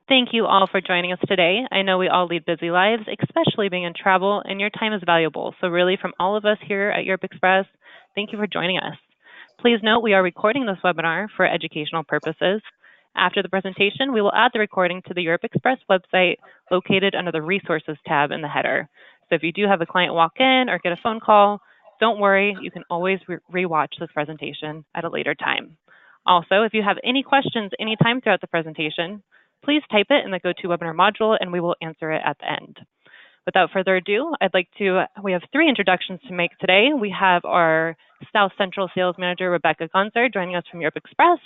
Thank you all for joining us today. I know we all lead busy lives, especially being in travel, and your time is valuable. So, really, from all of us here at Europe Express, thank you for joining us. Please note we are recording this webinar for educational purposes. After the presentation, we will add the recording to the Europe Express website located under the Resources tab in the header. So if you do have a client walk in or get a phone call, don't worry, you can always re-watch this presentation at a later time. Also, if you have any questions anytime throughout the presentation, please type it in the GoToWebinar module and we will answer it at the end. Without further ado, we have 3 introductions to make today. We have our South Central Sales Manager, Rebecca Gonzer, joining us from Europe Express.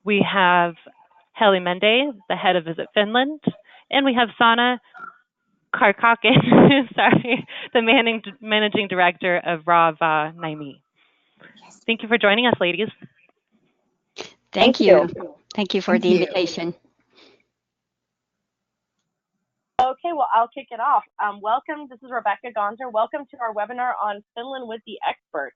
We have Heli Mende, the head of Visit Finland, and we have Sana Karkakin, the managing director of Rava Naimi. Thank you for joining us, ladies. Thank you. Thank you for the invitation. Okay, well, I'll kick it off. Welcome, this is Rebecca Gonzer. Welcome to our webinar on Finland with the experts.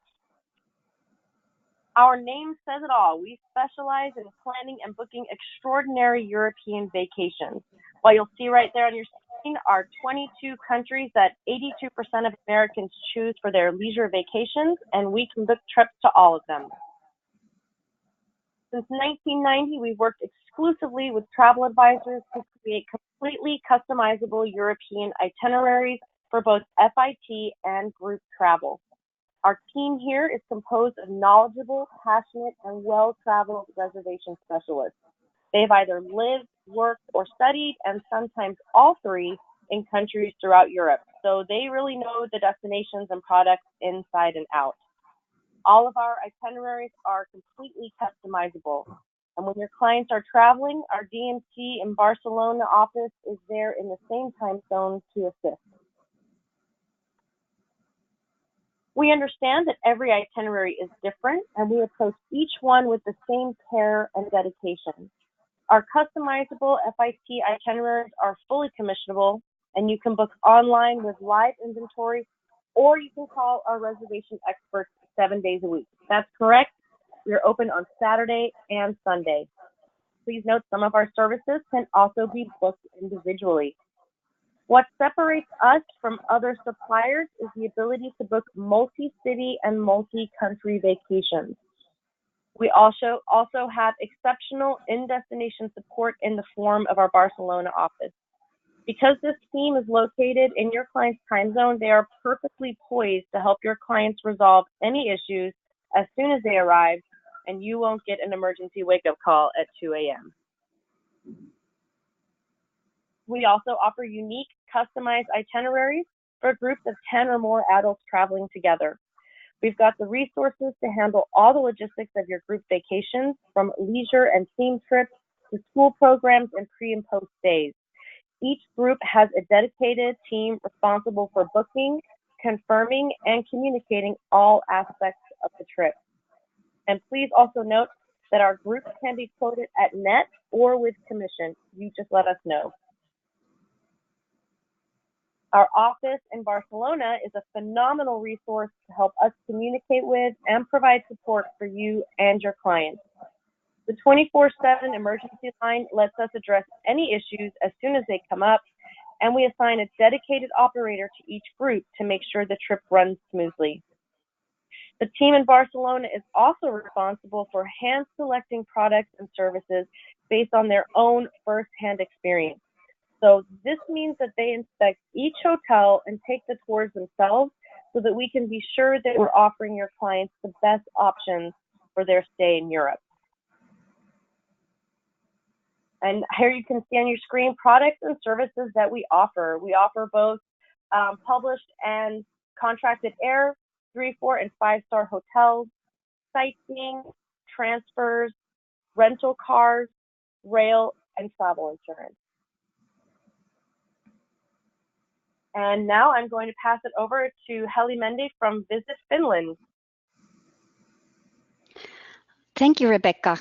Our name says it all. We specialize in planning and booking extraordinary European vacations. What you'll see right there on your screen are 22 countries that 82% of Americans choose for their leisure vacations, and we can book trips to all of them. Since 1990, we've worked exclusively with travel advisors to create completely customizable European itineraries for both FIT and group travel. Our team here is composed of knowledgeable, passionate, and well-traveled reservation specialists. They've either lived, worked, or studied, and sometimes all 3 in countries throughout Europe. So they really know the destinations and products inside and out. All of our itineraries are completely customizable. And when your clients are traveling, our DMC in Barcelona office is there in the same time zone to assist. We understand that every itinerary is different, and we approach each one with the same care and dedication. Our customizable FIT itineraries are fully commissionable, and you can book online with live inventory, or you can call our reservation experts 7 days a week. That's correct. We are open on Saturday and Sunday. Please note some of our services can also be booked individually. What separates us from other suppliers is the ability to book multi-city and multi-country vacations. We also have exceptional in-destination support in the form of our Barcelona office. Because this team is located in your client's time zone, they are perfectly poised to help your clients resolve any issues as soon as they arrive, and you won't get an emergency wake-up call at 2 a.m. We also offer unique, customized itineraries for groups of 10 or more adults traveling together. We've got the resources to handle all the logistics of your group vacations, from leisure and theme trips to school programs and pre- and post-stays. Each group has a dedicated team responsible for booking, confirming, and communicating all aspects of the trip. And please also note that our groups can be quoted at net or with commission. You just let us know. Our office in Barcelona is a phenomenal resource to help us communicate with and provide support for you and your clients. The 24/7 emergency line lets us address any issues as soon as they come up, and we assign a dedicated operator to each group to make sure the trip runs smoothly. The team in Barcelona is also responsible for hand-selecting products and services based on their own first-hand experience. So this means that they inspect each hotel and take the tours themselves so that we can be sure that we're offering your clients the best options for their stay in Europe. And here you can see on your screen products and services that we offer. We offer both published and contracted air, 3-, 4-, and 5-star hotels, sightseeing, transfers, rental cars, rail, and travel insurance. And now I'm going to pass it over to Heli Mende from Visit Finland. Thank you, Rebecca.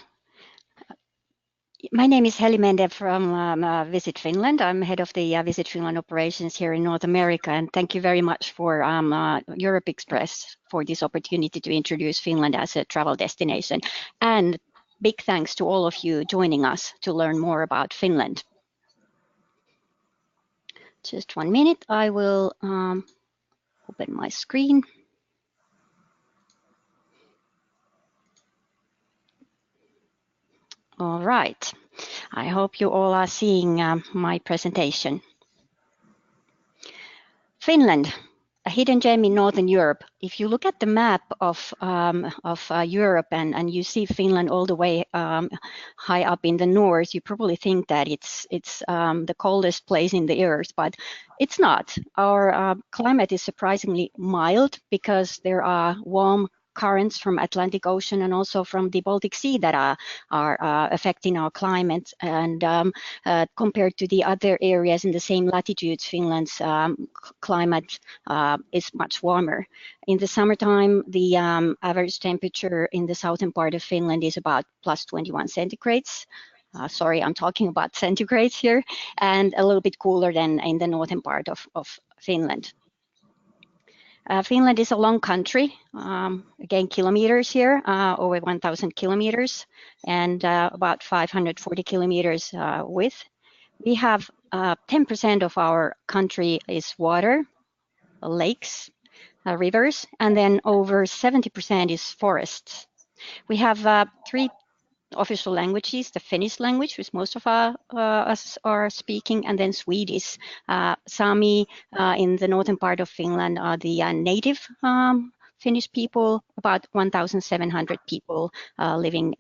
My name is Heli Mende from Visit Finland. I'm head of the Visit Finland operations here in North America, and thank you very much for Europe Express for this opportunity to introduce Finland as a travel destination. And big thanks to all of you joining us to learn more about Finland. Just 1 minute, I will open my screen. All right, I hope you all are seeing my presentation. Finland, a hidden gem in Northern Europe. If you look at the map of Europe and you see Finland all the way high up in the north, you probably think that it's the coldest place in the earth, but it's not. Our climate is surprisingly mild because there are warm currents from Atlantic Ocean and also from the Baltic Sea that are affecting our climate. And compared to the other areas in the same latitudes, Finland's climate is much warmer. In the summertime, the average temperature in the southern part of Finland is about plus 21 centigrades. Sorry, I'm talking about centigrades here, and a little bit cooler than in the northern part of Finland. Finland is a long country, again, kilometers here, over 1,000 kilometers, and about 540 kilometers width. We have 10% of our country is water, lakes, rivers, and then over 70% is forests. We have 3 official languages: the Finnish language, which most of us are speaking, and then Swedish. Sami in the northern part of Finland are the native Finnish people, about 1,700 people living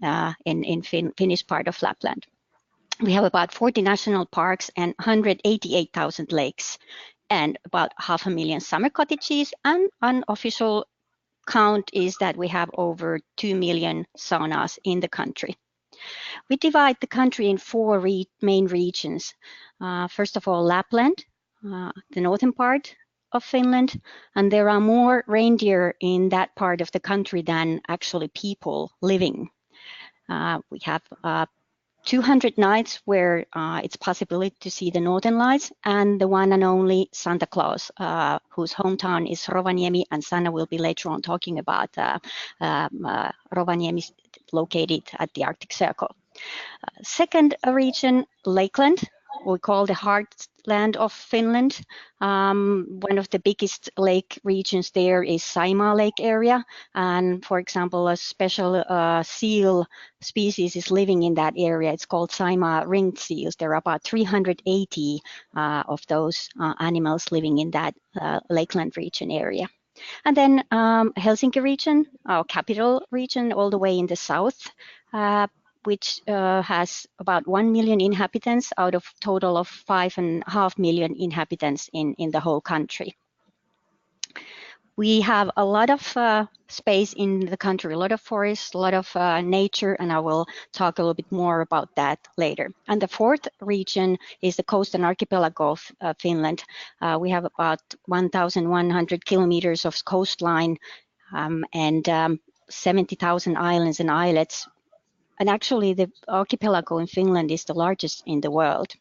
in Finnish part of Lapland. We have about 40 national parks and 188,000 lakes, and about 500,000 summer cottages, and unofficial count is that we have over 2 million saunas in the country. We divide the country in 4 main regions. First of all, Lapland, the northern part of Finland, and there are more reindeer in that part of the country than actually people living. We have 200 nights where it's possibility to see the northern lights, and the one and only Santa Claus, whose hometown is Rovaniemi, and Sanna will be later on talking about Rovaniemi, located at the Arctic Circle. Second region, Lakeland, we call the heartland of Finland. One of the biggest lake regions there is Saimaa Lake area, and for example, a special seal species is living in that area. It's called Saimaa ringed seals. There are about 380 of those animals living in that Lakeland region area. And then Helsinki region, our capital region, all the way in the south, which has about 1 million inhabitants out of total of 5.5 million inhabitants in the whole country. We have a lot of space in the country, a lot of forests, a lot of nature, and I will talk a little bit more about that later. And the fourth region is the coast and archipelago of Finland. We have about 1,100 kilometers of coastline and 70,000 islands and islets. And actually, the archipelago in Finland is the largest in the world.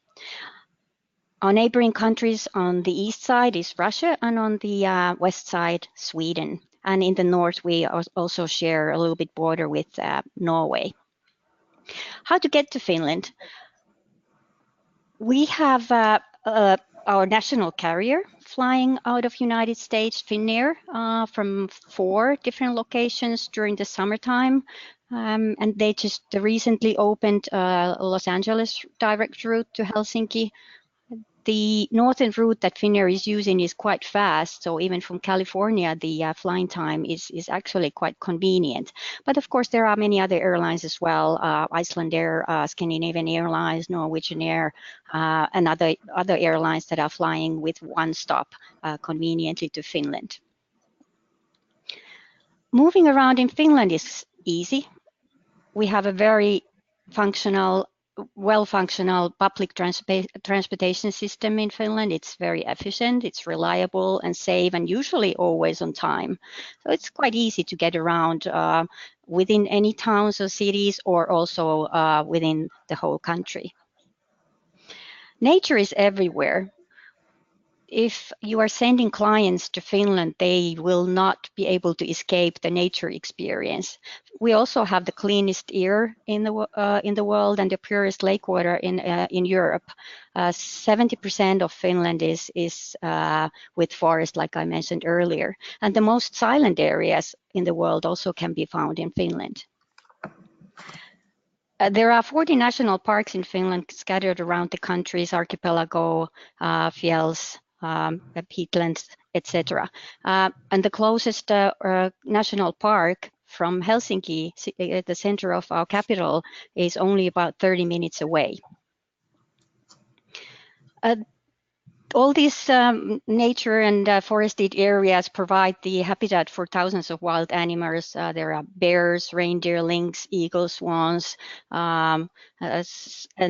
Our neighboring countries on the east side is Russia, and on the west side, Sweden. And in the north, we also share a little bit border with Norway. How to get to Finland? We have our national carrier flying out of United States, Finnair, from 4 different locations during the summertime. And they just recently opened Los Angeles direct route to Helsinki. The northern route that Finnair is using is quite fast, so even from California, the flying time is actually quite convenient. But of course, there are many other airlines as well: Icelandair, Scandinavian Airlines, Norwegian Air, and other airlines that are flying with one stop conveniently to Finland. Moving around in Finland is easy. We have a very well-functional public transportation system in Finland. It's very efficient, it's reliable and safe, and usually always on time. So it's quite easy to get around within any towns or cities, or also within the whole country. Nature is everywhere. if you are sending clients to Finland, they will not be able to escape the nature experience. We also have the cleanest air in the world and the purest lake water in Europe. 70% of Finland is with forest, like I mentioned earlier, and the most silent areas in the world also can be found in Finland. There are 40 national parks in Finland scattered around the countries, Archipelago, Fjälls, peatlands, etc. And the closest national park from Helsinki, at the center of our capital, is only about 30 minutes away. All these nature and forested areas provide the habitat for thousands of wild animals. There are bears, reindeer, lynx, eagles, swans, and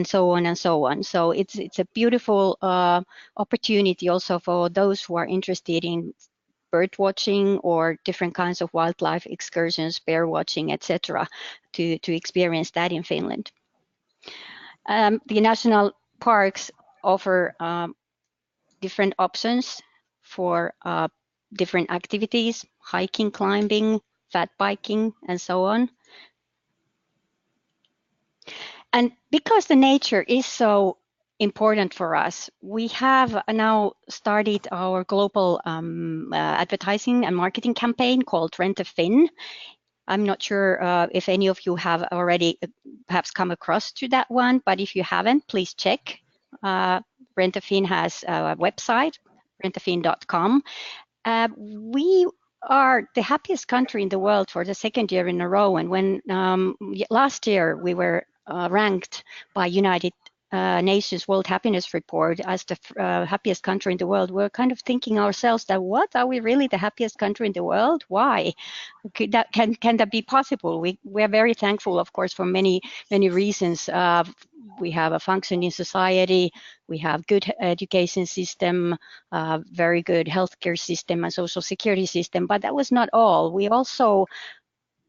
so on and so on. So it's a beautiful opportunity also for those who are interested in bird watching or different kinds of wildlife excursions, bear watching, etc., to experience that in Finland. The national parks offer different options for different activities, hiking, climbing, fat biking, and so on. And because the nature is so important for us, we have now started our global advertising and marketing campaign called Rent a Fin. I'm not sure if any of you have already perhaps come across to that one, but if you haven't, please check. Rent a Fin has a website, rentafin.com. We are the happiest country in the world for the second year in a row. And when last year we were ranked by United Nations World Happiness Report as the happiest country in the world, we're kind of thinking ourselves that, what, are we really the happiest country in the world? Why? Can that be possible? We're very thankful, of course, for many reasons. We have a functioning society, we have good education system, very good healthcare system and social security system, but that was not all. We also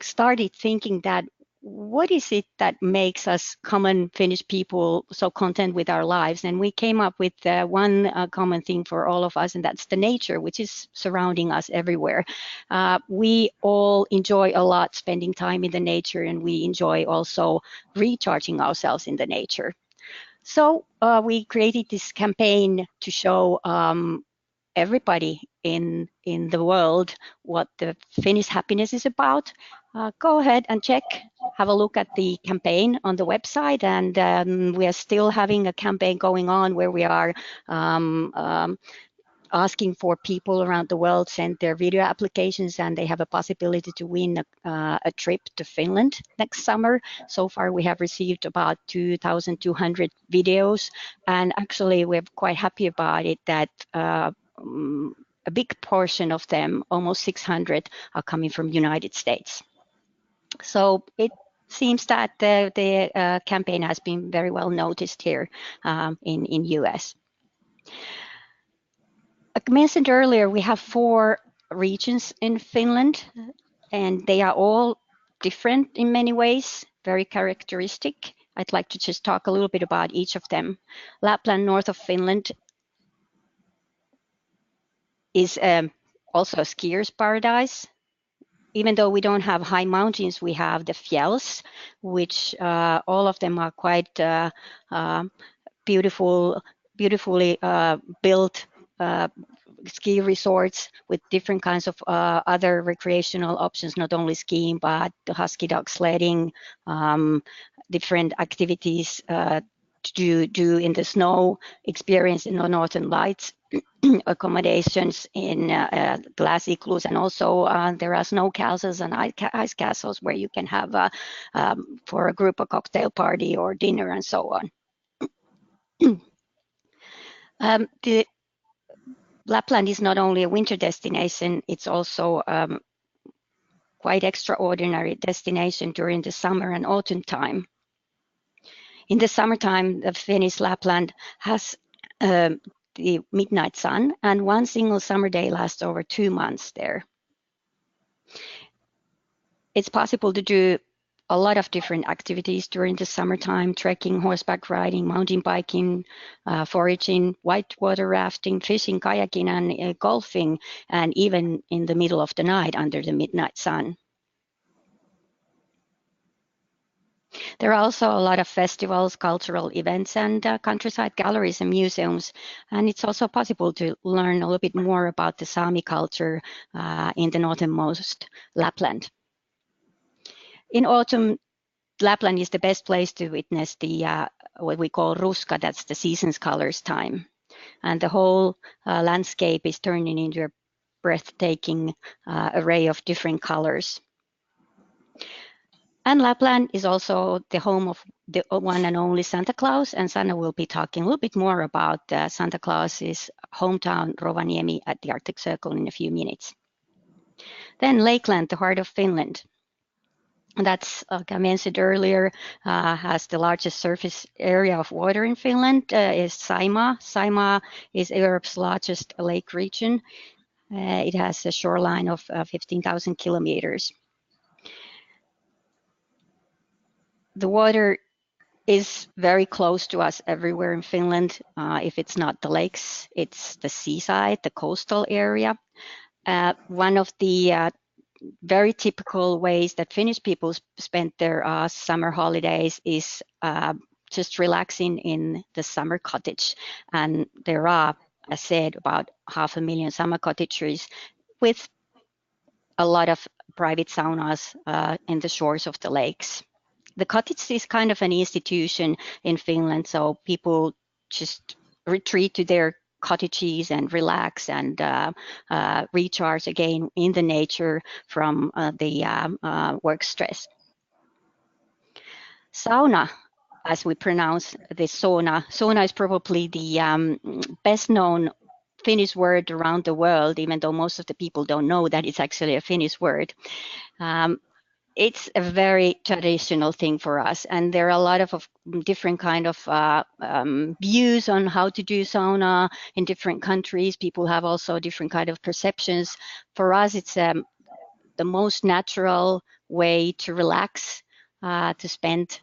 started thinking that, what is it that makes us common Finnish people so content with our lives? And we came up with one common thing for all of us, and that's the nature, which is surrounding us everywhere. We all enjoy a lot spending time in the nature, and we enjoy also recharging ourselves in the nature. So we created this campaign to show everybody in the world what the Finnish happiness is about. Go ahead and check, have a look at the campaign on the website, and we are still having a campaign going on where we are asking for people around the world send their video applications, and they have a possibility to win a trip to Finland next summer. So far we have received about 2,200 videos, and actually we're quite happy about it that a big portion of them, almost 600, are coming from United States. So it seems that the campaign has been very well noticed here in US. Like I mentioned earlier, we have 4 regions in Finland, and they are all different in many ways, very characteristic. I'd like to just talk a little bit about each of them. Lapland, north of Finland, is also a skier's paradise. Even though we don't have high mountains, we have the Fjälls, which all of them are quite beautifully built ski resorts with different kinds of other recreational options, not only skiing, but husky dog sledding, different activities to do in the snow, experience in the Northern Lights, accommodations in glass igloos, and also there are snow castles and ice castles where you can have for a group a cocktail party or dinner and so on. The Lapland is not only a winter destination, it's also quite extraordinary destination during the summer and autumn time. In the summertime, the Finnish Lapland has the midnight sun, and one single summer day lasts over 2 months there. It's possible to do a lot of different activities during the summertime: trekking, horseback riding, mountain biking, foraging, whitewater rafting, fishing, kayaking, and golfing, and even in the middle of the night under the midnight sun. There are also a lot of festivals, cultural events, and countryside galleries and museums. And it's also possible to learn a little bit more about the Sami culture in the northernmost Lapland. In autumn, Lapland is the best place to witness the what we call ruska, that's the season's colors time. And the whole landscape is turning into a breathtaking array of different colors. And Lapland is also the home of the one and only Santa Claus, and Sanna will be talking a little bit more about Santa Claus's hometown, Rovaniemi, at the Arctic Circle in a few minutes. Then Lakeland, the heart of Finland. That's, like I mentioned earlier, has the largest surface area of water in Finland, is Saimaa. Saimaa is Europe's largest lake region. It has a shoreline of 15,000 kilometers. The water is very close to us everywhere in Finland. If it's not the lakes, it's the seaside, the coastal area. One of the very typical ways that Finnish people spend their summer holidays is just relaxing in the summer cottage. And there are, as said, about 500,000 summer cottages with a lot of private saunas in the shores of the lakes. The cottage is kind of an institution in Finland, so people just retreat to their cottages and relax and recharge again in the nature from the work stress. Sauna, as we pronounce the sauna. Sauna is probably the best known Finnish word around the world, even though most of the people don't know that it's actually a Finnish word. It's a very traditional thing for us, and there are a lot of different kind of views on how to do sauna in different countries. People have also different kind of perceptions. For us, it's the most natural way to relax, to spend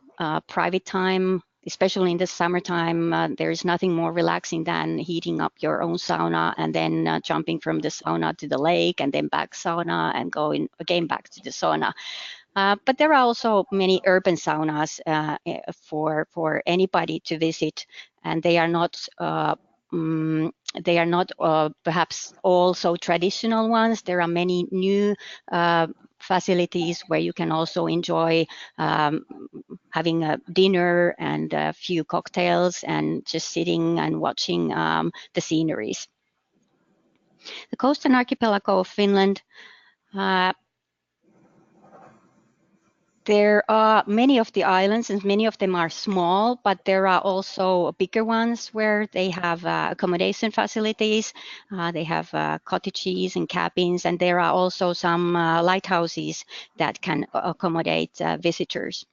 private time, especially in the summertime. There is nothing more relaxing than heating up your own sauna and then jumping from the sauna to the lake and then back sauna and going again back to the sauna. But there are also many urban saunas for anybody to visit, and they are not perhaps all so traditional ones. There are many new facilities where you can also enjoy having a dinner and a few cocktails and just sitting and watching the sceneries. The coast and archipelago of Finland. There are many of the islands, and many of them are small, but there are also bigger ones where they have accommodation facilities. They have cottages and cabins, and there are also some lighthouses that can accommodate visitors.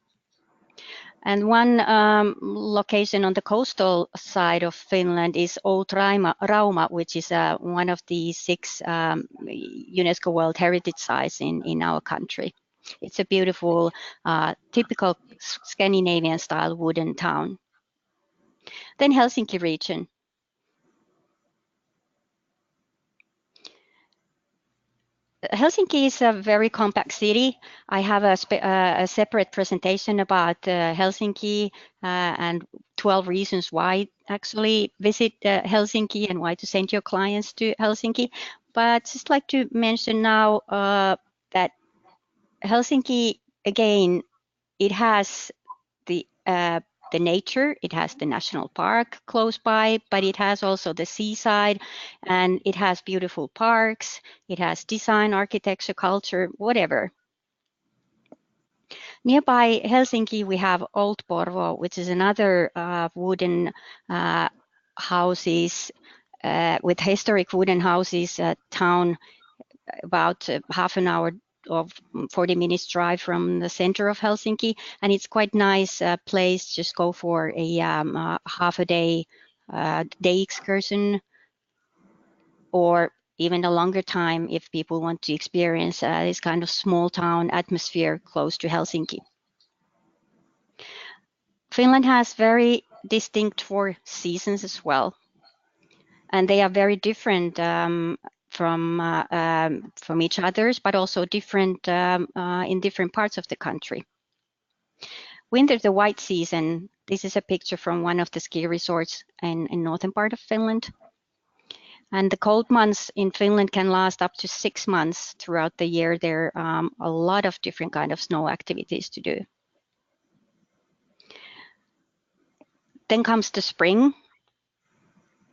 And one location on the coastal side of Finland is Old Rauma, which is one of the 6 UNESCO World Heritage Sites in our country. It's a beautiful, typical Scandinavian style wooden town. Then Helsinki region. Helsinki is a very compact city. I have a separate presentation about Helsinki and 12 reasons why actually visit Helsinki and why to send your clients to Helsinki. But just like to mention now that Helsinki, again, it has the nature, it has the national park close by, but it has also the seaside, and it has beautiful parks, it has design, architecture, culture, whatever. Nearby Helsinki, we have Old Porvoo, which is another wooden houses, with historic wooden houses, town about half an hour of 40 minutes drive from the center of Helsinki, and it's quite nice place. Just go for a half a day excursion, or even a longer time if people want to experience this kind of small town atmosphere close to Helsinki. Finland has very distinct 4 seasons as well, and they are very different from each others, but also different in different parts of the country. Winter, the white season, this is a picture from one of the ski resorts in northern part of Finland. And the cold months in Finland can last up to 6 months throughout the year. There are a lot of different kind of snow activities to do. Then comes the spring,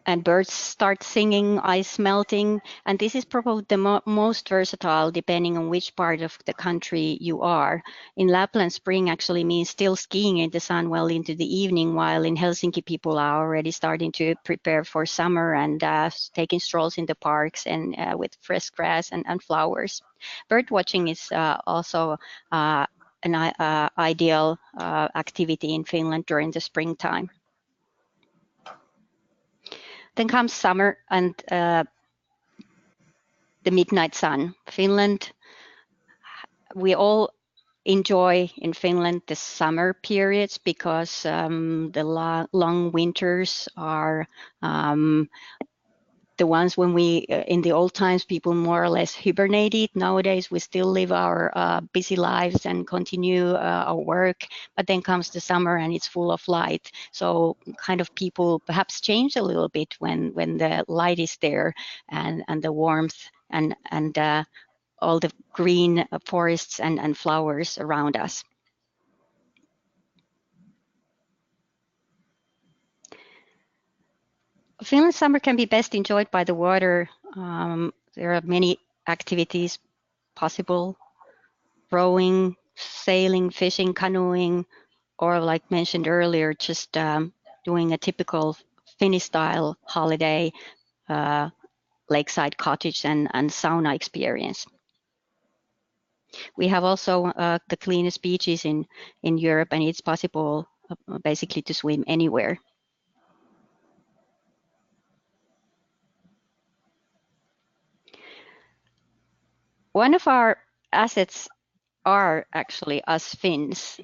and birds start singing, ice melting, and this is probably the most versatile depending on which part of the country you are. In Lapland, spring actually means still skiing in the sun well into the evening, while in Helsinki people are already starting to prepare for summer and taking strolls in the parks and with fresh grass and flowers. Bird watching is also an ideal activity in Finland during the springtime. Then comes summer and the midnight sun. Finland, we all enjoy in Finland the summer periods because the long winters are the ones when we, in the old times, people more or less hibernated. Nowadays, we still live our busy lives and continue our work, but then comes the summer and it's full of light. So kind of people perhaps change a little bit when the light is there and the warmth and all the green forests and flowers around us. Finland's summer can be best enjoyed by the water. There are many activities possible: rowing, sailing, fishing, canoeing, or like mentioned earlier, just doing a typical Finnish style holiday, lakeside cottage and sauna experience. We have also the cleanest beaches in Europe, and it's possible basically to swim anywhere. One of our assets are actually us Finns.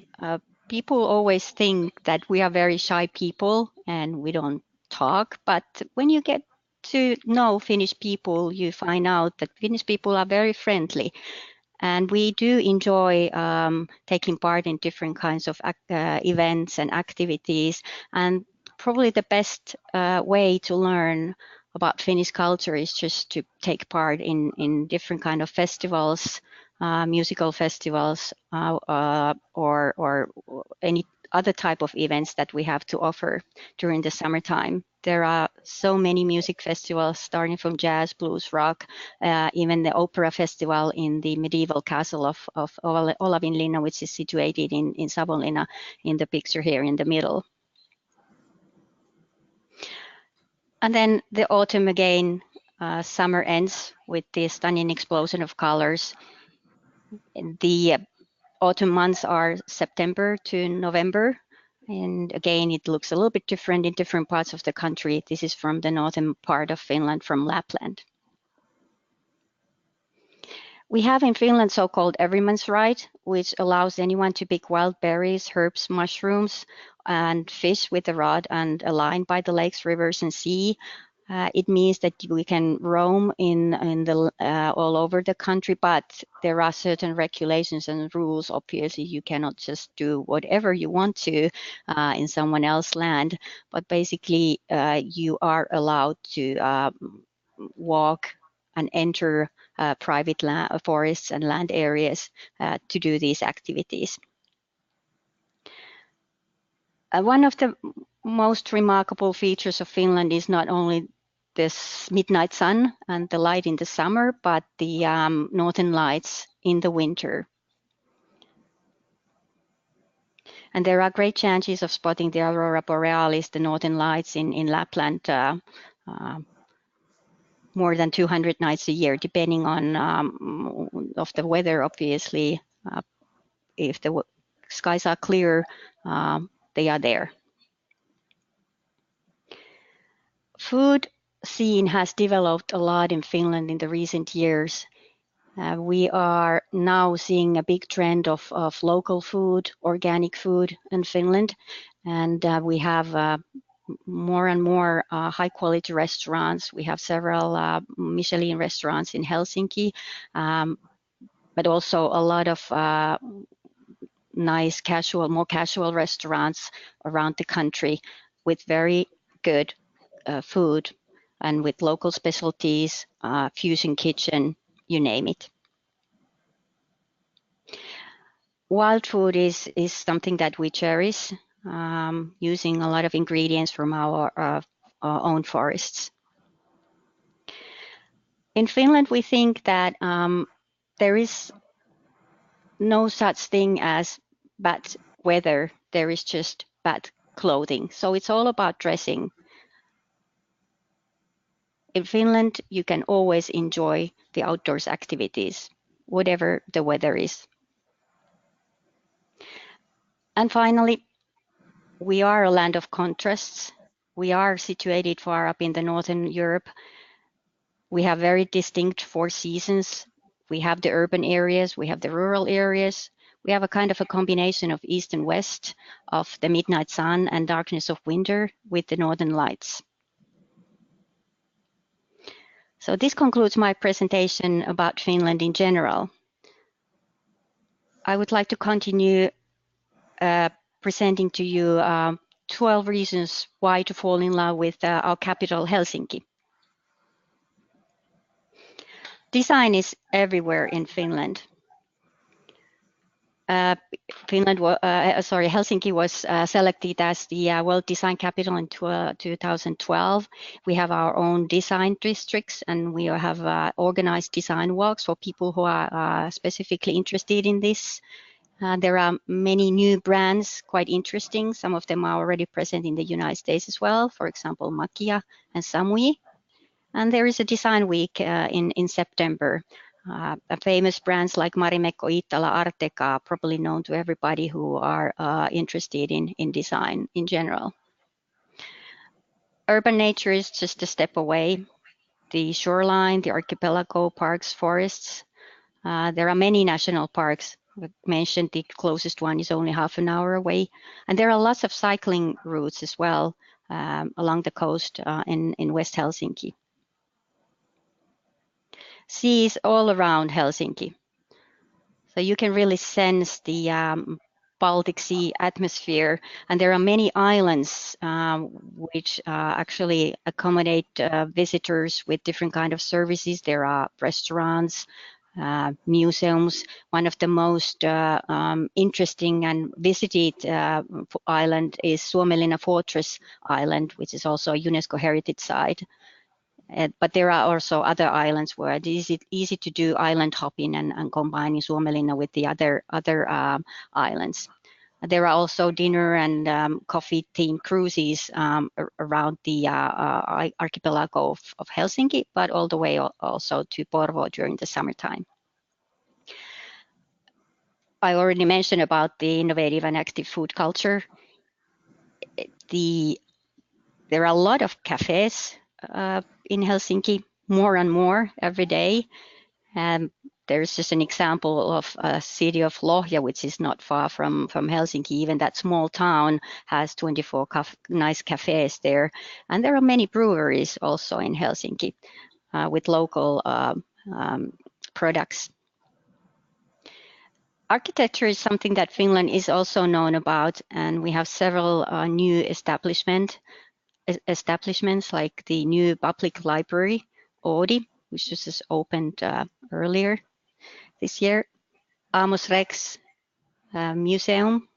People always think that we are very shy people and we don't talk, but when you get to know Finnish people, you find out that Finnish people are very friendly. And we do enjoy taking part in different kinds of events and activities. And probably the best way to learn about Finnish culture is just to take part in different kind of festivals, musical festivals, or any other type of events that we have to offer during the summertime. There are so many music festivals, starting from jazz, blues, rock, even the opera festival in the medieval castle of Olavinlinna, which is situated in Savonlinna, in the picture here in the middle. And then the autumn again, summer ends with the stunning explosion of colors. The autumn months are September to November. And again, it looks a little bit different in different parts of the country. This is from the northern part of Finland, from Lapland. We have in Finland so-called everyman's right, which allows anyone to pick wild berries, herbs, mushrooms, and fish with a rod and a line by the lakes, rivers, and sea. It means that we can roam all over the country, but there are certain regulations and rules. Obviously, you cannot just do whatever you want to in someone else's land, but basically you are allowed to walk and enter private forests and land areas to do these activities. One of the most remarkable features of Finland is not only this midnight sun and the light in the summer, but the northern lights in the winter. And there are great chances of spotting the aurora borealis, the northern lights in Lapland, more than 200 nights a year, depending on of the weather, obviously. If the skies are clear, they are there. Food scene has developed a lot in Finland in the recent years. We are now seeing a big trend of local food, organic food in Finland. And we have more and more high quality restaurants. We have several Michelin restaurants in Helsinki, but also a lot of nice more casual restaurants around the country with very good food and with local specialties, fusion kitchen, you name it. Wild food is something that we cherish, using a lot of ingredients from our own forests. In Finland, we think that there is no such thing as bad weather. There is just bad clothing. So it's all about dressing. In Finland, you can always enjoy the outdoors activities, whatever the weather is. And finally, we are a land of contrasts. We are situated far up in the northern Europe. We have very distinct 4 seasons. We have the urban areas, we have the rural areas. We have a kind of a combination of east and west, of the midnight sun and darkness of winter with the northern lights. So this concludes my presentation about Finland in general. I would like to continue presenting to you 12 reasons why to fall in love with our capital, Helsinki. Design is everywhere in Finland. Helsinki was selected as the World Design Capital in 2012. We have our own design districts, and we have organized design walks for people who are specifically interested in this. There are many new brands, quite interesting. Some of them are already present in the United States as well, for example, Makia and Samui. And there is a design week in September. Famous brands like Marimekko, Iittala, Arteka are probably known to everybody who are interested in design in general. Urban nature is just a step away. The shoreline, the archipelago, parks, forests. There are many national parks. Mentioned the closest one is only half an hour away. And there are lots of cycling routes as well along the coast in West Helsinki. Sea is all around Helsinki. So you can really sense the Baltic Sea atmosphere. And there are many islands which actually accommodate visitors with different kind of services. There are restaurants, museums. One of the most interesting and visited island is Suomenlinna Fortress Island, which is also a UNESCO heritage site. But there are also other islands where it is easy to do island hopping and combining Suomenlinna with the other islands. There are also dinner and coffee-themed cruises around the archipelago of Helsinki, but all the way also to Porvoo during the summertime. I already mentioned about the innovative and active food culture. There are a lot of cafes in Helsinki, more and more every day. There's just an example of a city of Lohja, which is not far from Helsinki. Even that small town has 24 nice cafes there. And there are many breweries also in Helsinki with local products. Architecture is something that Finland is also known about, and we have several new establishments like the new public library, Oodi, which just opened earlier this year. Amos Rex Museum.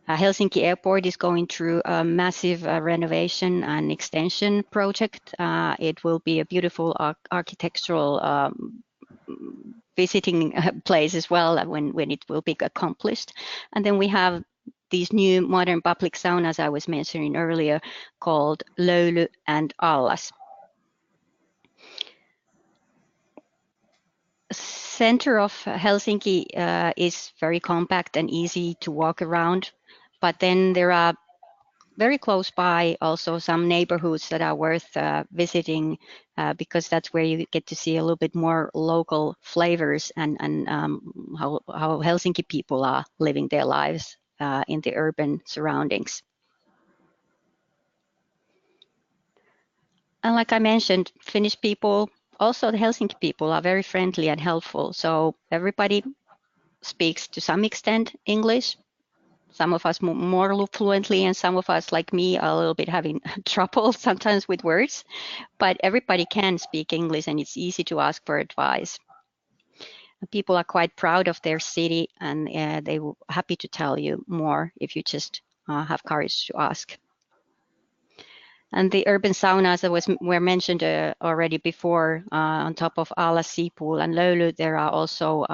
Helsinki Airport is going through a massive renovation and extension project. It will be a beautiful architectural visiting place as well when it will be accomplished. And then we have these new modern public saunas I was mentioning earlier called Löyly and Allas. Center of Helsinki is very compact and easy to walk around, but then there are very close by also some neighborhoods that are worth visiting because that's where you get to see a little bit more local flavors and how Helsinki people are living their lives in the urban surroundings. And like I mentioned, Finnish people, also the Helsinki people, are very friendly and helpful. So everybody speaks to some extent English. Some of us more fluently, and some of us, like me, are a little bit having trouble sometimes with words. But everybody can speak English, and it's easy to ask for advice. People are quite proud of their city, and they're happy to tell you more if you just have courage to ask. And the urban saunas that were mentioned already before, on top of Ala Sea Pool and Löyly, there are also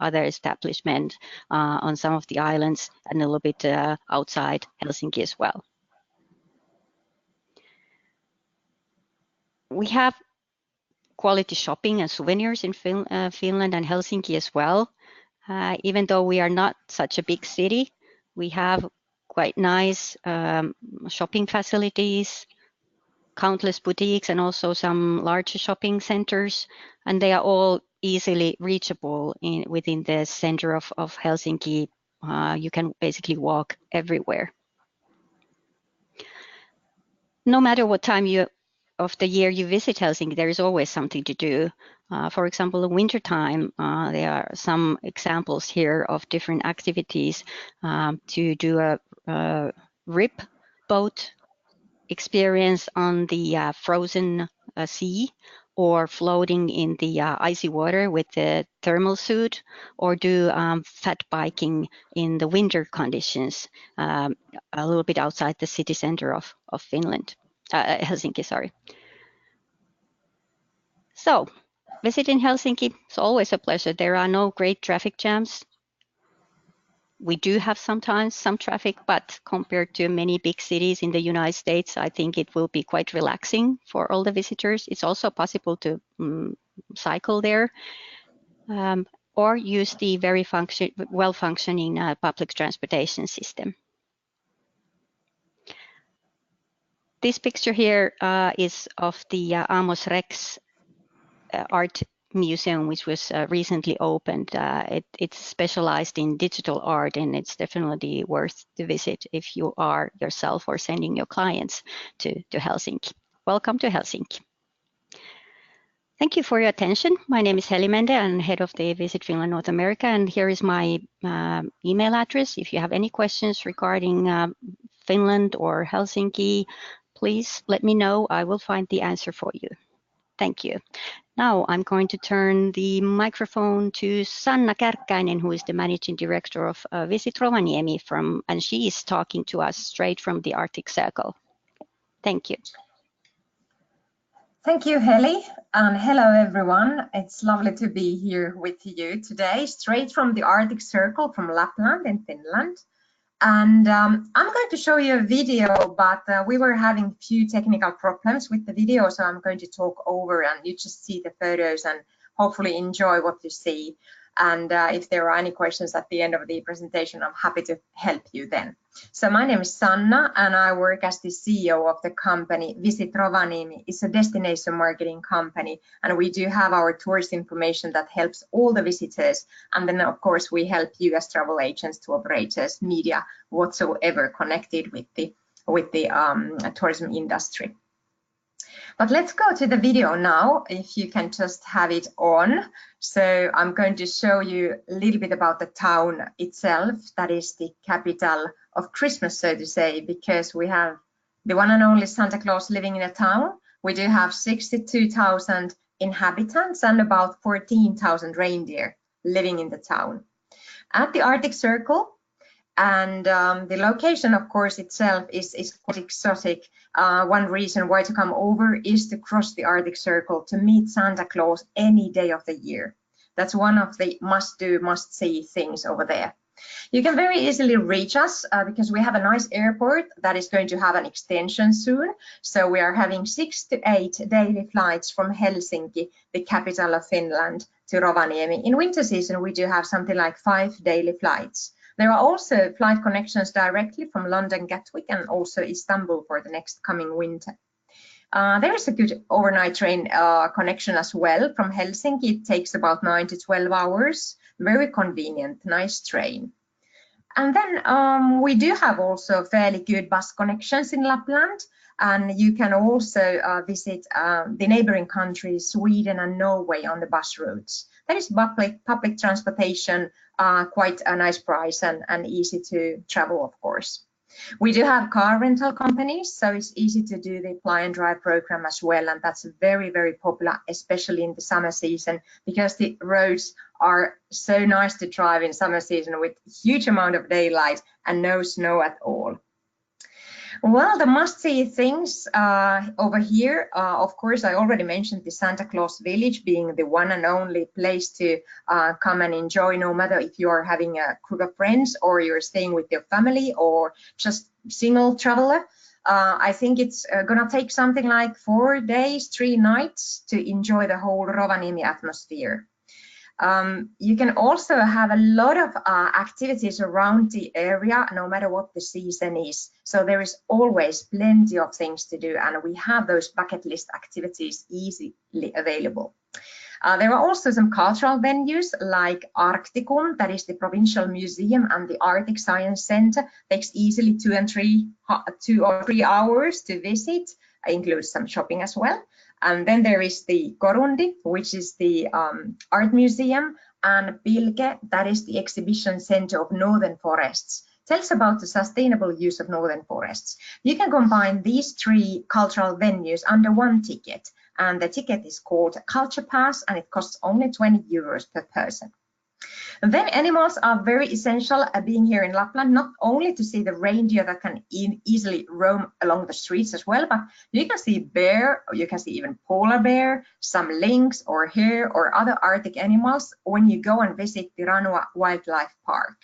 other establishments on some of the islands and a little bit outside Helsinki as well. We have quality shopping and souvenirs in Finland and Helsinki as well. Even though we are not such a big city, we have quite nice shopping facilities, countless boutiques, and also some larger shopping centers, and they are all easily reachable within the center of Helsinki. You can basically walk everywhere. No matter what time of the year you visit Helsinki, there is always something to do. For example, in wintertime, there are some examples here of different activities to do a rip boat experience on the frozen sea, or floating in the icy water with the thermal suit, or do fat biking in the winter conditions a little bit outside the city center of Finland, Helsinki, sorry. So visiting Helsinki is always a pleasure. There are no great traffic jams. We do have sometimes some traffic, but compared to many big cities in the United States, I think it will be quite relaxing for all the visitors. It's also possible to cycle there or use the very well-functioning public transportation system. This picture here is of the Amos Rex art museum, which was recently opened. It's specialized in digital art, and it's definitely worth to visit if you are yourself or sending your clients to Helsinki. Welcome to Helsinki. Thank you for your attention. My name is Heli Mende. I'm head of the Visit Finland North America, and here is my email address. If you have any questions regarding Finland or Helsinki, please let me know. I will find the answer for you. Thank you. Now I'm going to turn the microphone to Sanna Kärkkäinen, who is the Managing Director of Visit Rovaniemi, and she is talking to us straight from the Arctic Circle. Thank you. Thank you, Heli, and hello everyone. It's lovely to be here with you today, straight from the Arctic Circle from Lapland in Finland. And I'm going to show you a video, but we were having a few technical problems with the video, so I'm going to talk over and you just see the photos and hopefully enjoy what you see. And if there are any questions at the end of the presentation, I'm happy to help you then. So my name is Sanna, and I work as the CEO of the company Visit Rovaniemi. It's a destination marketing company, and we do have our tourist information that helps all the visitors. And then, of course, we help you as travel agents, tour operators, media, whatsoever connected with the tourism industry. But let's go to the video now, if you can just have it on. So I'm going to show you a little bit about the town itself. That is the capital of Christmas, so to say, because we have the one and only Santa Claus living in a town. We do have 62,000 inhabitants and about 14,000 reindeer living in the town. At the Arctic Circle, and the location, of course, itself is quite exotic. One reason why to come over is to cross the Arctic Circle to meet Santa Claus any day of the year. That's one of the must-do, must-see things over there. You can very easily reach us because we have a nice airport that is going to have an extension soon. So we are having 6 to 8 daily flights from Helsinki, the capital of Finland, to Rovaniemi. In winter season, we do have something like 5 daily flights. There are also flight connections directly from London Gatwick and also Istanbul for the next coming winter. There is a good overnight train connection as well from Helsinki. It takes about 9 to 12 hours. Very convenient, nice train. And then we do have also fairly good bus connections in Lapland, and you can also visit the neighboring countries, Sweden and Norway, on the bus routes. That is public transportation, quite a nice price and easy to travel, of course. We do have car rental companies, so it's easy to do the Fly and Drive program as well, and that's very, very popular, especially in the summer season, because the roads are so nice to drive in summer season with huge amount of daylight and no snow at all. Well, the must-see things over here, of course, I already mentioned the Santa Claus Village being the one and only place to come and enjoy, no matter if you are having a group of friends or you're staying with your family or just single traveler. I think it's gonna take something like 4 days, 3 nights to enjoy the whole Rovaniemi atmosphere. You can also have a lot of activities around the area, no matter what the season is. So there is always plenty of things to do, and we have those bucket list activities easily available. There are also some cultural venues like Arcticum, that is the provincial museum, and the Arctic Science Center. Takes easily 2 or 3 hours to visit. Includes some shopping as well. And then there is the Korundi, which is the art museum, and Pilke, that is the exhibition center of northern forests. Tells about the sustainable use of northern forests. You can combine these 3 cultural venues under one ticket, and the ticket is called Culture Pass, and it costs only 20 euros per person. And then animals are very essential being here in Lapland, not only to see the reindeer that can easily roam along the streets as well, but you can see bear, or you can see even polar bear, some lynx or hare or other Arctic animals when you go and visit the Ranua Wildlife Park.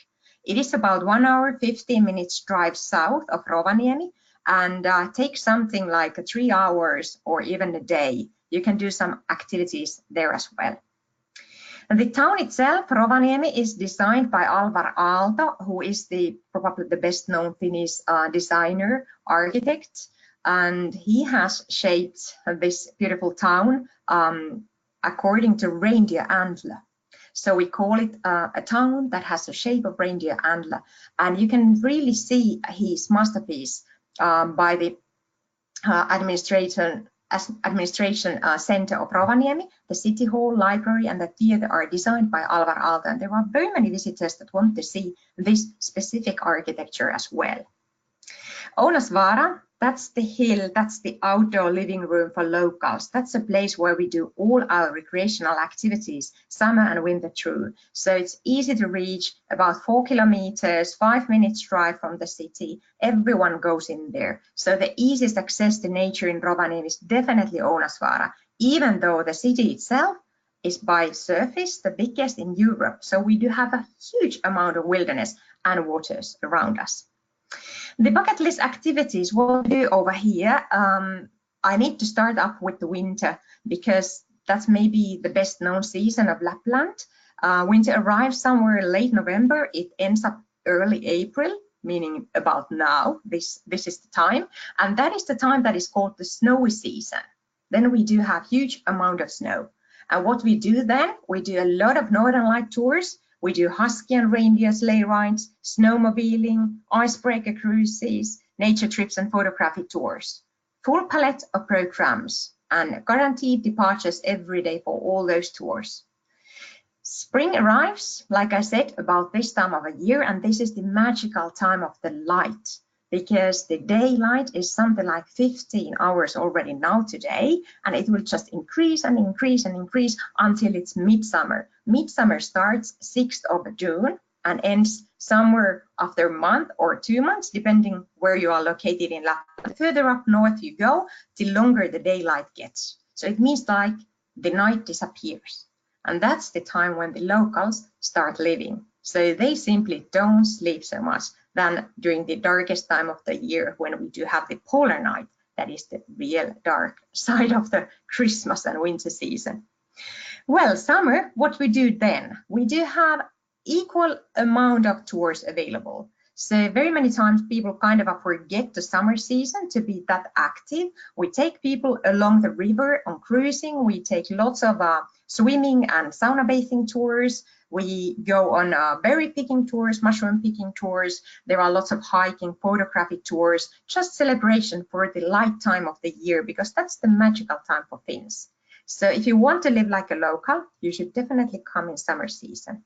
It is about 1 hour, 15 minutes drive south of Rovaniemi, and takes something like 3 hours or even a day. You can do some activities there as well. The town itself, Rovaniemi, is designed by Alvar Aalto, who is probably the best known Finnish designer, architect, and he has shaped this beautiful town according to reindeer antler. So we call it a town that has the shape of reindeer antler, and you can really see his masterpiece by the administration center of Rovaniemi. The city hall, library, and the theater are designed by Alvar Aalto, and there are very many visitors that want to see this specific architecture as well. Ounasvaara, that's the hill, that's the outdoor living room for locals. That's a place where we do all our recreational activities, summer and winter through. So it's easy to reach, about 4 kilometers, 5 minutes drive from the city. Everyone goes in there. So the easiest access to nature in Rovaniemi is definitely Ounasvaara, even though the city itself is by surface the biggest in Europe. So we do have a huge amount of wilderness and waters around us. The bucket list activities, what we do over here, I need to start up with the winter, because that's maybe the best known season of Lapland. Winter arrives somewhere late November, it ends up early April, meaning about now. This is the time, and that is the time that is called the snowy season. Then we do have huge amount of snow. And what we do then, we do a lot of Northern Light tours. We do husky and reindeer sleigh rides, snowmobiling, icebreaker cruises, nature trips and photography tours. Full palette of programs and guaranteed departures every day for all those tours. Spring arrives, like I said, about this time of a year, and this is the magical time of the light, because the daylight is something like 15 hours already now today, and it will just increase and increase and increase until it's midsummer. Midsummer starts 6th of June and ends somewhere after a month or 2 months, depending where you are located in Lapland. The further up north you go, the longer the daylight gets. So it means like the night disappears. And that's the time when the locals start living. So they simply don't sleep so much than during the darkest time of the year, when we do have the polar night. That is the real dark side of the Christmas and winter season. Well, summer, what we do then? We do have equal amount of tours available. So very many times people kind of forget the summer season to be that active. We take people along the river on cruising. We take lots of swimming and sauna bathing tours. We go on berry picking tours, mushroom picking tours. There are lots of hiking, photography tours, just celebration for the light time of the year, because that's the magical time for Finns. So if you want to live like a local, you should definitely come in summer season.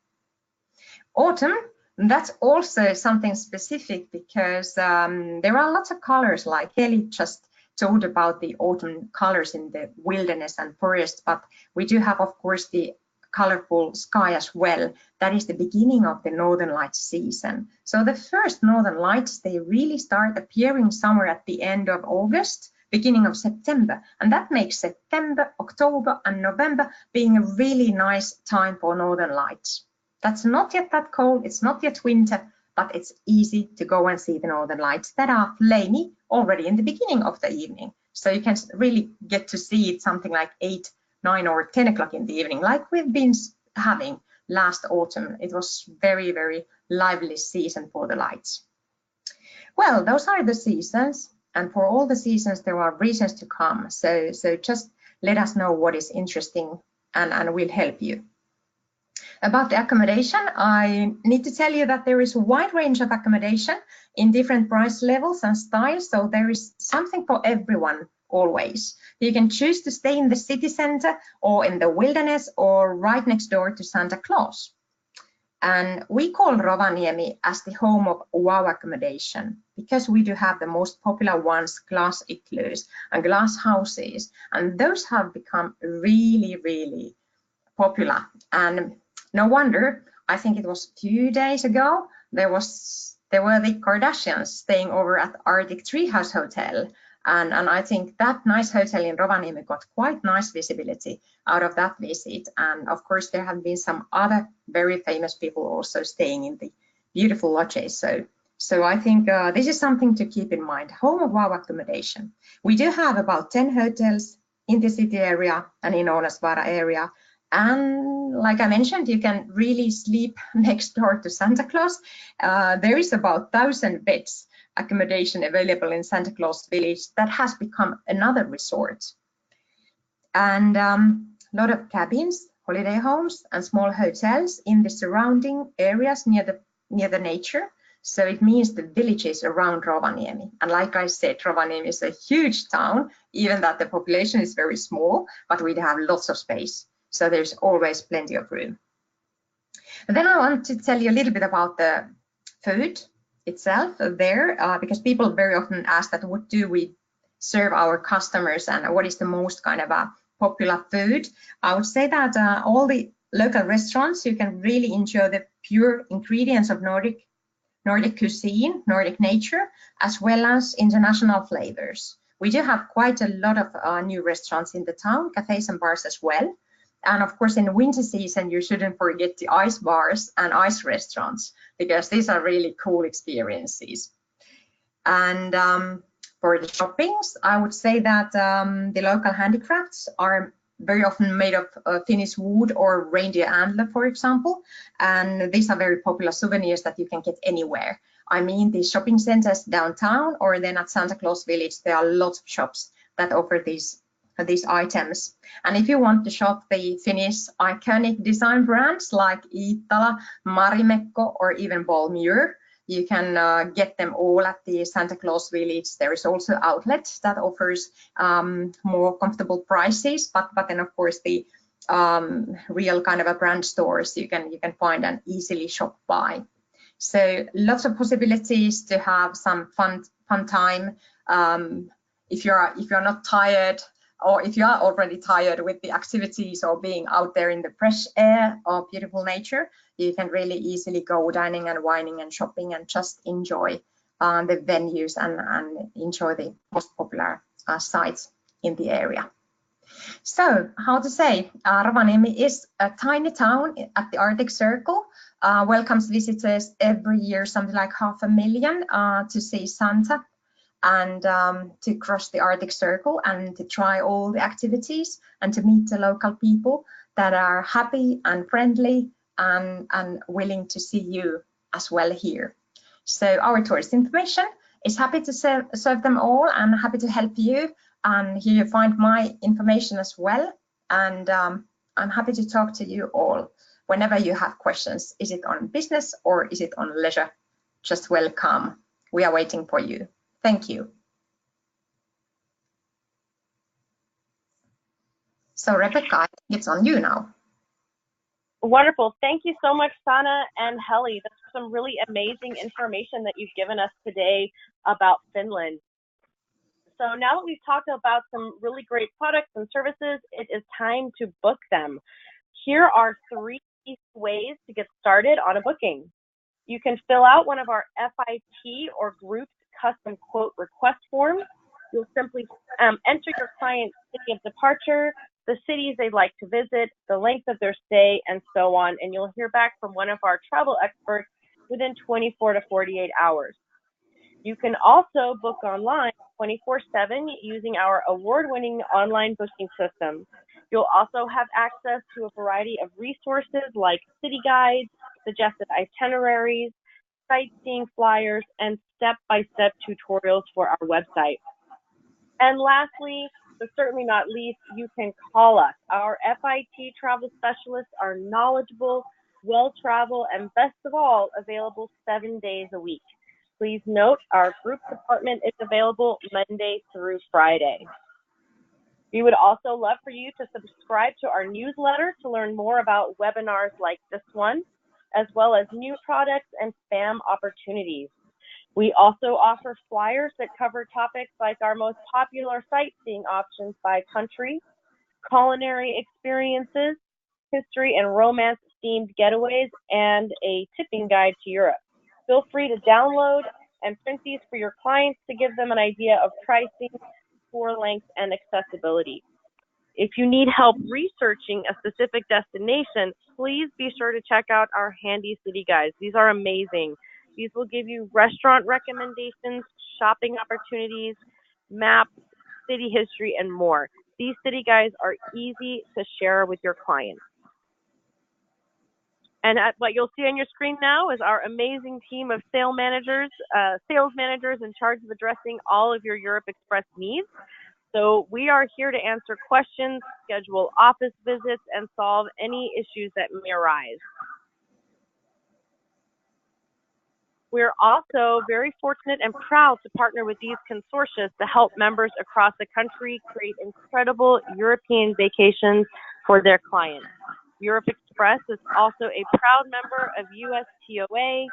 Autumn, that's also something specific, because there are lots of colors, like Heli just told about the autumn colors in the wilderness and forest, but we do have, of course, the colorful sky as well. That is the beginning of the Northern Lights season. So the first Northern Lights, they really start appearing somewhere at the end of August, beginning of September, and that makes September, October and November being a really nice time for Northern Lights. That's not yet that cold, it's not yet winter, but it's easy to go and see the Northern Lights that are flamey already in the beginning of the evening. So you can really get to see it something like 8, 9 or 10 o'clock in the evening, like we've been having last autumn. It was very, very lively season for the lights. Well, those are the seasons, and for all the seasons there are reasons to come. So just let us know what is interesting, and we'll help you. About the accommodation, I need to tell you that there is a wide range of accommodation in different price levels and styles, so there is something for everyone always. You can choose to stay in the city center or in the wilderness or right next door to Santa Claus. And we call Rovaniemi as the home of wow accommodation, because we do have the most popular ones, glass igloos and glass houses, and those have become really, really popular. And no wonder, I think it was a few days ago, there were the Kardashians staying over at Arctic Treehouse Hotel. And I think that nice hotel in Rovaniemi got quite nice visibility out of that visit. And of course, there have been some other very famous people also staying in the beautiful lodges. So I think this is something to keep in mind. Home of wow accommodation. We do have about 10 hotels in the city area and in Ounasvaara area. And like I mentioned, you can really sleep next door to Santa Claus. There is about 1,000 beds accommodation available in Santa Claus Village that has become another resort. And a lot of cabins, holiday homes and small hotels in the surrounding areas near the nature. So it means the villages around Rovaniemi. And like I said, Rovaniemi is a huge town, even that the population is very small, but we have lots of space. So there's always plenty of room. And then I want to tell you a little bit about the food itself there, because people very often ask that what do we serve our customers and what is the most kind of a popular food. I would say that all the local restaurants, you can really enjoy the pure ingredients of Nordic cuisine, Nordic nature, as well as international flavors. We do have quite a lot of new restaurants in the town, cafes and bars as well. And of course, in the winter season, you shouldn't forget the ice bars and ice restaurants, because these are really cool experiences. And for the shoppings, I would say that the local handicrafts are very often made of Finnish wood or reindeer antler, for example. And these are very popular souvenirs that you can get anywhere. I mean, the shopping centers downtown or then at Santa Claus Village, there are lots of shops that offer these items. And if you want to shop the Finnish iconic design brands like Iittala, Marimekko, or even Bolmure, you can get them all at the Santa Claus Village. There is also outlets that offers more comfortable prices, but then of course the real kind of a brand stores you can find and easily shop by. So lots of possibilities to have some fun time. If you're not tired, or if you are already tired with the activities or being out there in the fresh air or beautiful nature, you can really easily go dining and wining and shopping and just enjoy the venues and enjoy the most popular sites in the area. So how to say, Rovaniemi is a tiny town at the Arctic Circle, welcomes visitors every year, something like 500,000 to see Santa and to cross the Arctic Circle and to try all the activities and to meet the local people that are happy and friendly and willing to see you as well here. So our tourist information is happy to serve them all and happy to help you. And here you find my information as well. And I'm happy to talk to you all whenever you have questions. Is it on business or is it on leisure? Just welcome. We are waiting for you. Thank you. So Rebecca, it's on you now. Wonderful. Thank you so much, Sana and Heli. That's some really amazing information that you've given us today about Finland. So now that we've talked about some really great products and services, it is time to book them. Here are 3 easy ways to get started on a booking. You can fill out one of our FIT or group custom quote request forms. You'll simply enter your client's city of departure, the cities they'd like to visit, the length of their stay, and so on, and you'll hear back from one of our travel experts within 24 to 48 hours. You can also book online 24/7 using our award-winning online booking system. You'll also have access to a variety of resources like city guides, suggested itineraries, sightseeing flyers, and step-by-step tutorials for our website. And lastly, but certainly not least, you can call us. Our FIT travel specialists are knowledgeable, well-traveled, and best of all, available 7 days a week. Please note our group department is available Monday through Friday. We would also love for you to subscribe to our newsletter to learn more about webinars like this one, as well as new products and spam opportunities. We also offer flyers that cover topics like our most popular sightseeing options by country, culinary experiences, history and romance-themed getaways, and a tipping guide to Europe. Feel free to download and print these for your clients to give them an idea of pricing, tour length, and accessibility. If you need help researching a specific destination, please be sure to check out our handy city guides. These are amazing. These will give you restaurant recommendations, shopping opportunities, maps, city history, and more. These city guides are easy to share with your clients. And what you'll see on your screen now is our amazing team of sales managers in charge of addressing all of your Europe Express needs. So we are here to answer questions, schedule office visits, and solve any issues that may arise. We're also very fortunate and proud to partner with these consortia to help members across the country create incredible European vacations for their clients. Europe Express is also a proud member of USTOA,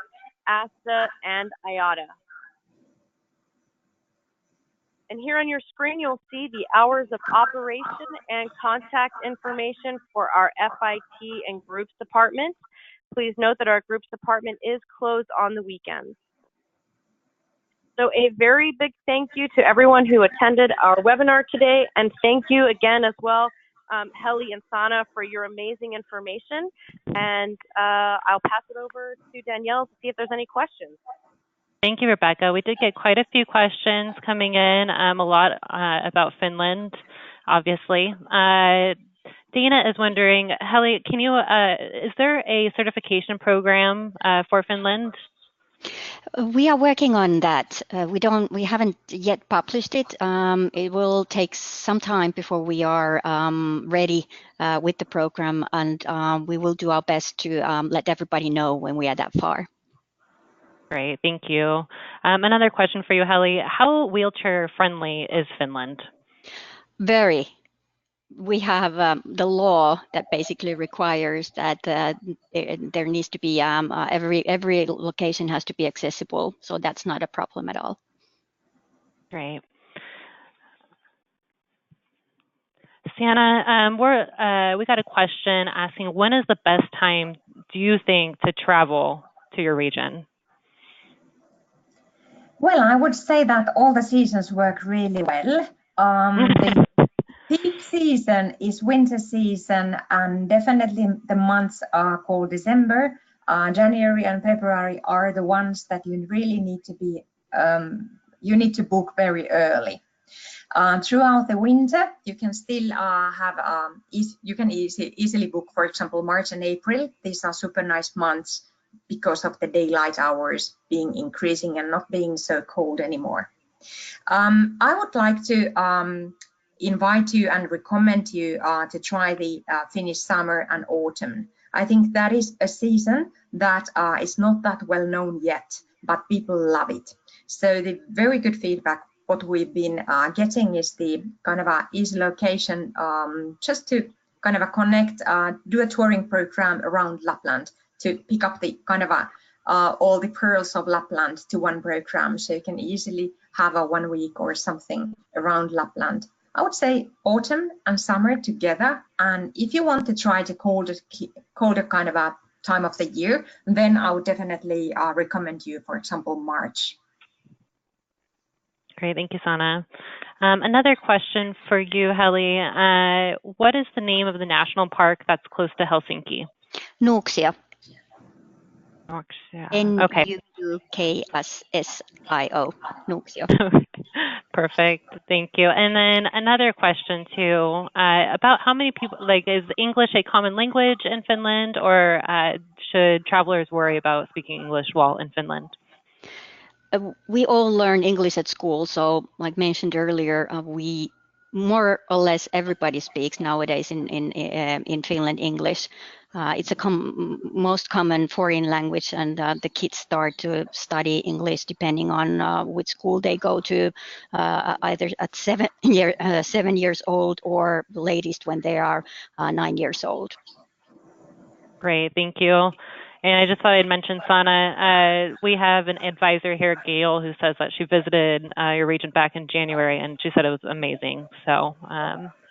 ASTA, and IATA. And here on your screen, you'll see the hours of operation and contact information for our FIT and groups department. Please note that our groups department is closed on the weekends. So a very big thank you to everyone who attended our webinar today, and thank you again as well, Heli and Sana, for your amazing information. And I'll pass it over to Danielle to see if there's any questions. Thank you, Rebecca. We did get quite a few questions coming in, a lot about Finland, obviously. Dana is wondering, Heli, can you? Is there a certification program for Finland? We are working on that. We haven't yet published it. It will take some time before we are ready with the program, and we will do our best to let everybody know when we are that far. Great, thank you. Another question for you, Heli. How wheelchair friendly is Finland? Very. We have the law that basically requires that there needs to be every location has to be accessible, so that's not a problem at all. Great. Sienna, we got a question asking, when is the best time, do you think, to travel to your region? Well, I would say that all the seasons work really well. The peak season is winter season, and definitely the months are called December. January and February are the ones that you really need to be, you need to book very early. Throughout the winter, you can still you can easily book, for example, March and April. These are super nice months because of the daylight hours being increasing and not being so cold anymore. I would like to invite you and recommend you to try the Finnish summer and autumn. I think that is a season that is not that well known yet, but people love it. So the very good feedback what we've been getting is the kind of a easy location just to kind of a connect, do a touring program around Lapland to pick up the kind of all the pearls of Lapland to one program, so you can easily have a 1 week or something around Lapland. I would say autumn and summer together, and if you want to try to colder kind of a time of the year, then I would definitely recommend you, for example, March. Great, thank you, Sanna. Another question for you, Heli. What is the name of the national park that's close to Helsinki? Nuuksia. Okay. Nuuksio. Nuuksio. Perfect. Thank you. And then another question too, about how many people, like, is English a common language in Finland, or should travelers worry about speaking English while in Finland? We all learn English at school, so like mentioned earlier, we more or less everybody speaks nowadays in Finland English. It's a most common foreign language, and the kids start to study English depending on which school they go to, either at 7 years old or latest when they are 9 years old. Great, thank you. And I just thought I'd mention, Sanna, we have an advisor here, Gail, who says that she visited your region back in January, and she said it was amazing. So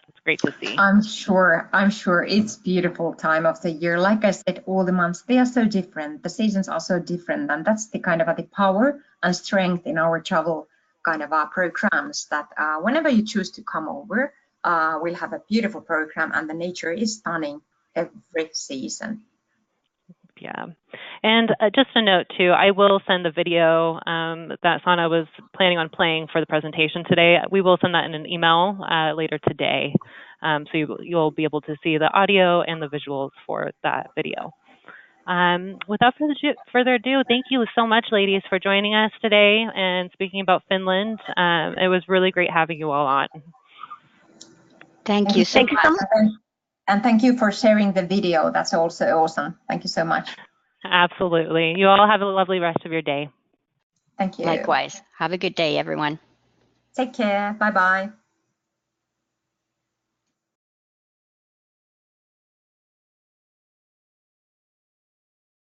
it's great to see. I'm sure it's beautiful time of the year. Like I said, all the months, they are so different. The seasons are so different, and that's the kind of the power and strength in our travel kind of programs, that whenever you choose to come over, we'll have a beautiful program, and the nature is stunning every season. Yeah. And just a note too, I will send the video that Sanna was planning on playing for the presentation today. We will send that in an email later today. So you'll be able to see the audio and the visuals for that video. Without further ado, thank you so much, ladies, for joining us today and speaking about Finland. It was really great having you all on. Thank you so much. And thank you for sharing the video. That's also awesome. Thank you so much. Absolutely. You all have a lovely rest of your day. Thank you. Likewise. Have a good day, everyone. Take care. Bye-bye.